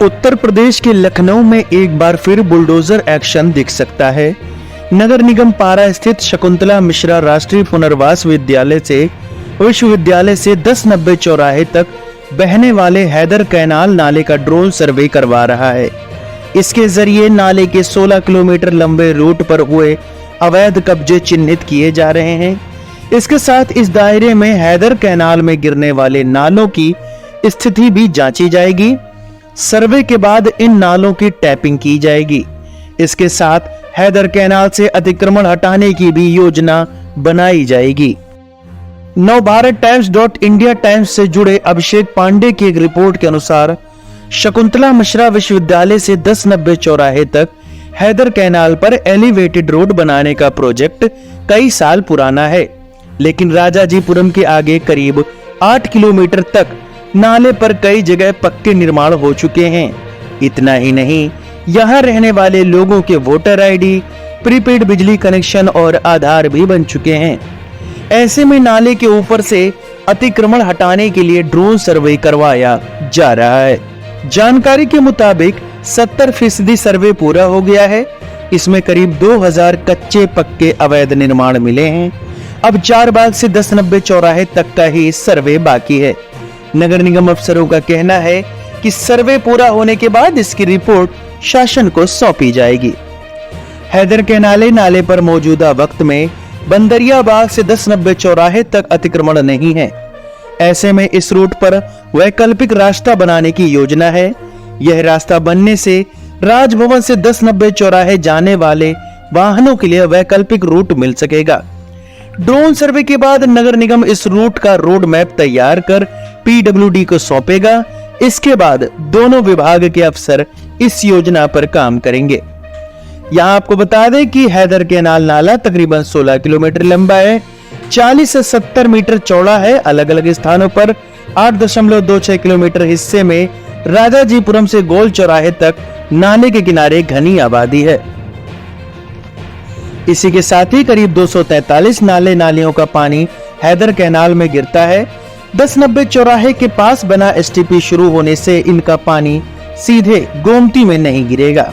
उत्तर प्रदेश के लखनऊ में एक बार फिर बुलडोजर एक्शन दिख सकता है। नगर निगम पारा स्थित शकुंतला मिश्रा राष्ट्रीय पुनर्वास विश्वविद्यालय से 1090 चौराहे तक बहने वाले हैदर कैनाल नाले का ड्रोन सर्वे करवा रहा है। इसके जरिए नाले के 16 किलोमीटर लंबे रूट पर हुए अवैध कब्जे चिन्हित किए जा रहे हैं। इसके साथ इस दायरे में हैदर कैनाल में गिरने वाले नालों की स्थिति भी जांची जाएगी। सर्वे के बाद इन नालों की टैपिंग की जाएगी। इसके साथ हैदर कैनाल से अतिक्रमण हटाने की भी योजना बनाई जाएगी। नवभारत टाइम्स.इंडिया टाइम्स से जुड़े अभिषेक पांडे की एक रिपोर्ट के अनुसार शकुंतला मिश्रा विश्वविद्यालय से 1090 चौराहे तक हैदर कैनाल पर एलिवेटेड रोड बनाने का प्रोजेक्ट कई साल पुराना है, लेकिन राजाजीपुरम के आगे करीब 8 किलोमीटर तक नाले पर कई जगह पक्के निर्माण हो चुके हैं। इतना ही नहीं, यहाँ रहने वाले लोगों के वोटर आईडी, प्रीपेड बिजली कनेक्शन और आधार भी बन चुके हैं। ऐसे में नाले के ऊपर से अतिक्रमण हटाने के लिए ड्रोन सर्वे करवाया जा रहा है। जानकारी के मुताबिक 70% सर्वे पूरा हो गया है। इसमें करीब 2000 कच्चे पक्के अवैध निर्माण मिले हैं। अब 4 बाग से 1090 चौराहे तक का ही सर्वे बाकी है। नगर निगम अफसरों का कहना है कि सर्वे पूरा होने के बाद इसकी रिपोर्ट शासन को सौंपी जाएगी। हैदर कैनाल नाले पर मौजूदा वक्त में बंदरिया बाग से 1090 चौराहे तक अतिक्रमण नहीं है। ऐसे में इस रूट पर वैकल्पिक रास्ता बनाने की योजना है। यह रास्ता बनने से राजभवन से 1090 चौराहे जाने वाले वाहनों के लिए वैकल्पिक रूट मिल सकेगा। ड्रोन सर्वे के बाद नगर निगम इस रूट का रोड मैप तैयार कर पीडब्ल्यूडी को सौंपेगा। इसके बाद दोनों विभाग के अफसर इस योजना पर काम करेंगे। यहाँ आपको बता दें कि हैदर कैनाल नाला तकरीबन 16 किलोमीटर लंबा है, 40 से 70 मीटर चौड़ा है। अलग अलग स्थानों पर 8.26 किलोमीटर हिस्से में राजाजीपुरम से गोल चौराहे तक नाले के किनारे घनी आबादी है। इसी के साथ ही करीब 243 नाले नालियों का पानी हैदर कैनाल में गिरता है। 1090 चौराहे के पास बना एसटीपी शुरू होने से इनका पानी सीधे गोमती में नहीं गिरेगा।